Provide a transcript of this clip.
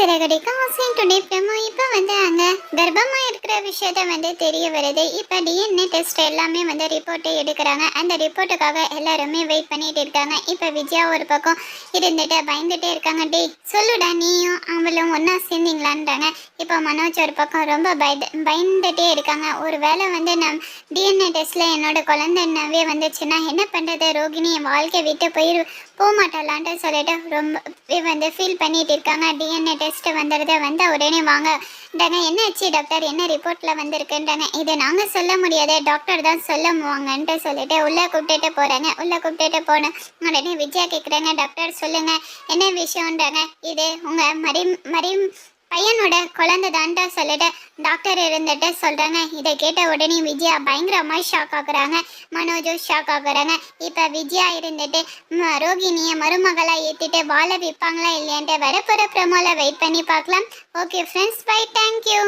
Siragadikka ஆசைன் today promo இப்போ அங்கே கர்ப்பமாக இருக்கிற விஷயத்த தெரிய வருது. இப்போ டிஎன்ஏ டெஸ்ட் எல்லாமே ரிப்போர்ட்டை எடுக்கிறாங்க. அந்த ரிப்போர்ட்டுக்காக எல்லாருமே வெயிட் பண்ணிட்டு இருக்காங்க. இப்போ விஜயா ஒரு பக்கம் இருந்துட்டு பயந்துட்டே இருக்காங்க. டே சொல்லுடா, நீயும் அவளும் ஒன்றா சேர்ந்தீங்களான்றாங்க. இப்போ மனோஜ் ஒரு பக்கம் ரொம்ப பயந்துட்டே இருக்காங்க. ஒரு வேளை நம் டிஎன்ஏ டெஸ்ட்டில் என்னோட குழந்தைன்னாவே வந்துச்சுன்னா என்ன பண்ணுறது, ரோகிணி என் வாழ்க்கை விட்டு போக மாட்டாளான்ட்டு சொல்லிட்டு ரொம்ப ஃபீல் பண்ணிட்டு இருக்காங்க. டிஎன்ஏ டெஸ்ட் வந்த உடனே வாங்க என்ன ஆச்சு டாக்டர், என்ன ரிப்போர்ட்டில் வந்திருக்குன்றாங்க. இதை நாங்கள் சொல்ல முடியாது, டாக்டர் தான் சொல்லுவாங்கன்ட்டு சொல்லிட்டு உள்ளே கூப்பிட்டுட்டு போகிறாங்க. உள்ளே கூப்பிட்டுட்டு போன உடனே விஜயா கேட்குறாங்க, டாக்டர் சொல்லுங்கள் என்ன விஷயம்ன்றாங்க. இது உங்கள் மரி பையனோட குழந்தை தான்ட்டு சொல்லிட்டு டாக்டர் இருந்துட்டு சொல்கிறாங்க. இதை கேட்ட உடனே விஜயா பயங்கரமாக ஷாக் ஆகுறாங்க. மனோஜும் ஷாக் ஆகுறாங்க. இப்போ விஜயா இருந்துட்டு ரோகிணியை மருமகளாக ஏற்றிட்டு வாழ வைப்பாங்களா இல்லையான்ட்டு வரப்போகிற ப்ரோமோவில் வெயிட் பண்ணி பார்க்கலாம். Okay friends, bye, thank you.